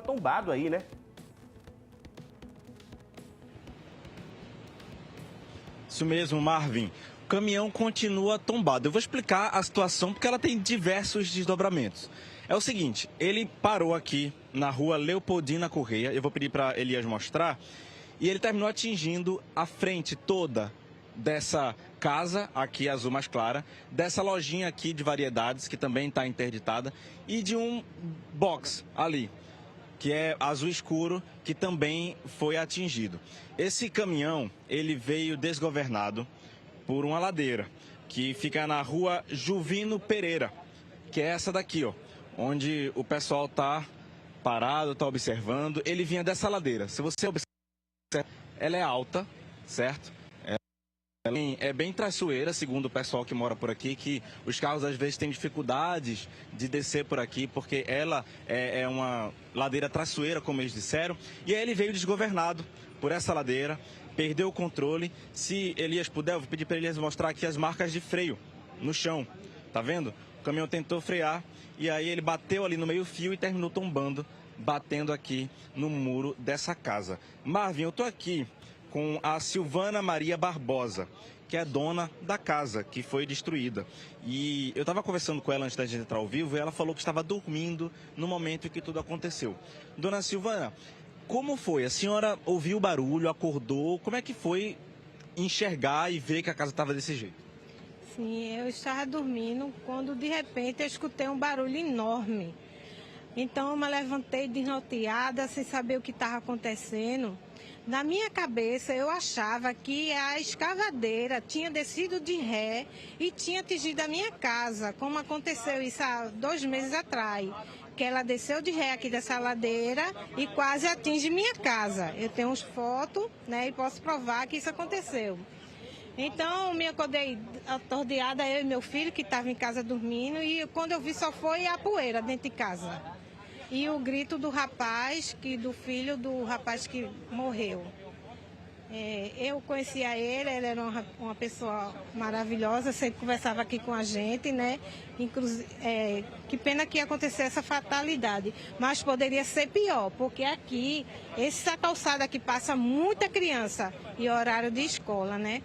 tombado aí, né? Isso mesmo, Marvin. O caminhão continua tombado. Eu vou explicar a situação porque ela tem diversos desdobramentos. É o seguinte, ele parou aqui na rua Leopoldina Correia, eu vou pedir para Elias mostrar, e ele terminou atingindo a frente toda dessa casa, aqui azul mais clara, dessa lojinha aqui de variedades, que também está interditada, e de um box ali, que é azul escuro, que também foi atingido. Esse caminhão, ele veio desgovernado por uma ladeira, que fica na rua Juvino Pereira, que é essa daqui, ó, onde o pessoal está parado, está observando. Ele vinha dessa ladeira. Se você observar, ela é alta, certo? Ela é bem traiçoeira, segundo o pessoal que mora por aqui, que os carros às vezes têm dificuldades de descer por aqui, porque ela é uma ladeira traiçoeira, como eles disseram. E aí ele veio desgovernado por essa ladeira, perdeu o controle. Se Elias puder, eu vou pedir para Elias mostrar aqui as marcas de freio no chão. Tá vendo? O caminhão tentou frear e aí ele bateu ali no meio-fio e terminou tombando, batendo aqui no muro dessa casa. Marvin, eu tô aqui com a Silvana Maria Barbosa, que é dona da casa que foi destruída. E eu estava conversando com ela antes da gente entrar ao vivo e ela falou que estava dormindo no momento em que tudo aconteceu. Dona Silvana, como foi? A senhora ouviu o barulho, acordou? Como é que foi enxergar e ver que a casa estava desse jeito? Sim, eu estava dormindo quando de repente eu escutei um barulho enorme. Então eu me levantei desnorteada, sem saber o que estava acontecendo. Na minha cabeça eu achava que a escavadeira tinha descido de ré e tinha atingido a minha casa, como aconteceu isso há 2 meses atrás. Que ela desceu de ré aqui dessa ladeira e quase atinge minha casa. Eu tenho uns fotos, né, e posso provar que isso aconteceu. Então, me acordei atordoada, eu e meu filho, que estava em casa dormindo, e quando eu vi só foi a poeira dentro de casa. E o grito do rapaz, do filho do rapaz que morreu. Eu conhecia ele era uma pessoa maravilhosa, sempre conversava aqui com a gente, né? Inclusive, que pena que aconteceu essa fatalidade, mas poderia ser pior, porque aqui, essa calçada aqui passa muita criança e horário de escola, né?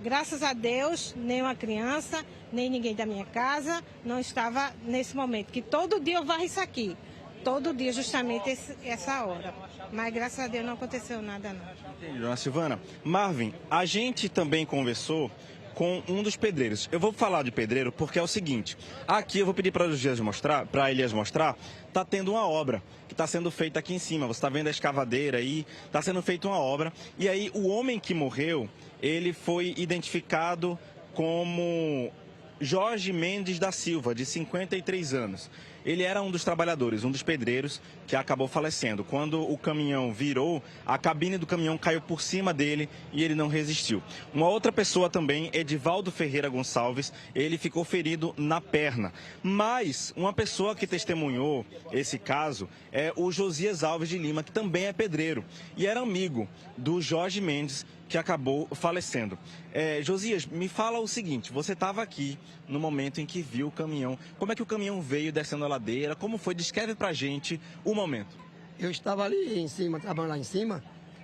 Graças a Deus, nenhuma criança, nem ninguém da minha casa não estava nesse momento, que todo dia eu varro isso aqui. Todo dia, justamente essa hora. Mas, graças a Deus, não aconteceu nada, não. Entendi, dona Silvana. Marvin, a gente também conversou com um dos pedreiros. Eu vou falar de pedreiro porque é o seguinte. Aqui eu vou pedir para Elias mostrar, está tendo uma obra que está sendo feita aqui em cima. Você está vendo a escavadeira aí, está sendo feita uma obra. E aí o homem que morreu, ele foi identificado como Jorge Mendes da Silva, de 53 anos. Ele era um dos trabalhadores, um dos pedreiros, que acabou falecendo. Quando o caminhão virou, a cabine do caminhão caiu por cima dele e ele não resistiu. Uma outra pessoa também, Edivaldo Ferreira Gonçalves, ele ficou ferido na perna. Mas uma pessoa que testemunhou esse caso é o Josias Alves de Lima, que também é pedreiro e era amigo do Jorge Mendes, que acabou falecendo. Josias, me fala o seguinte, você estava aqui no momento em que viu o caminhão. Como é que o caminhão veio descendo a ladeira? Como foi? Descreve pra gente o momento. Eu estava ali em cima, trabalhando lá em cima,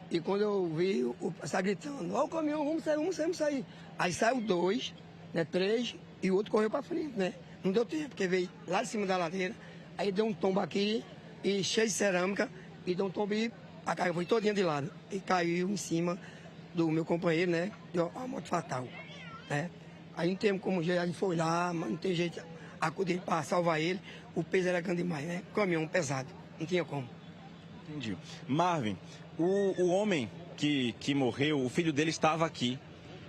e quando eu vi o pessoal gritando, ó o caminhão, vamos sair, vamos sair. Aí saiu 2, né, 3, e o outro correu para frente, né? Não deu tempo, porque veio lá de cima da ladeira, aí deu um tombo aqui, e cheio de cerâmica, e deu um tombo e a carga foi todinha de lado, e caiu em cima do meu companheiro, né? Deu uma morte fatal, né? Aí não tem como jeito, a gente foi lá, mas não tem jeito acudir para salvar ele. O peso era grande demais, né? Caminhão pesado, não tinha como. Entendi. Marvin, o homem que morreu, o filho dele estava aqui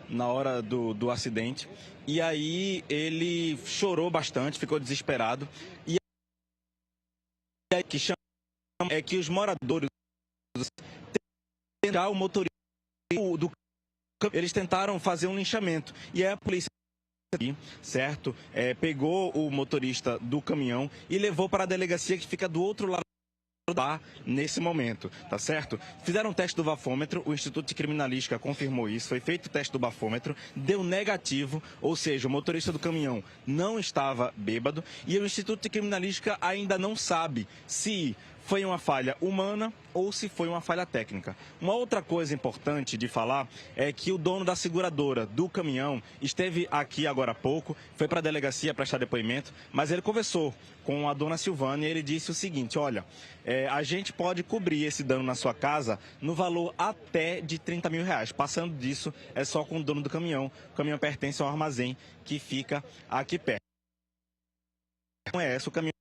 na hora do acidente. E aí ele chorou bastante, ficou desesperado. E aí que chama é que os moradores o motorista eles tentaram fazer um linchamento. E aí a polícia, certo, pegou o motorista do caminhão e levou para a delegacia que fica do outro lado nesse momento, tá certo? Fizeram um teste do bafômetro, o Instituto de Criminalística confirmou isso, foi feito o teste do bafômetro, deu negativo, ou seja, o motorista do caminhão não estava bêbado e o Instituto de Criminalística ainda não sabe se foi uma falha humana ou se foi uma falha técnica. Uma outra coisa importante de falar é que o dono da seguradora do caminhão esteve aqui agora há pouco, foi para a delegacia prestar depoimento, mas ele conversou com a dona Silvana e ele disse o seguinte: olha, a gente pode cobrir esse dano na sua casa no valor até de R$30 mil. Passando disso, é só com o dono do caminhão. O caminhão pertence ao armazém que fica aqui perto. Não é essa o caminhão.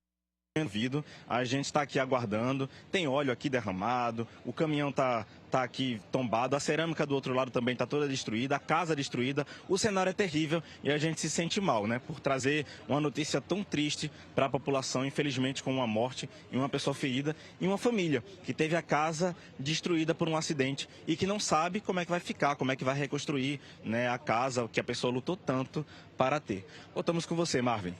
A gente está aqui aguardando, tem óleo aqui derramado, o caminhão está aqui tombado, a cerâmica do outro lado também está toda destruída, a casa destruída, o cenário é terrível e a gente se sente mal, né, por trazer uma notícia tão triste para a população, infelizmente com uma morte e uma pessoa ferida e uma família que teve a casa destruída por um acidente e que não sabe como é que vai ficar, como é que vai reconstruir, né, a casa que a pessoa lutou tanto para ter. Voltamos com você, Marvin.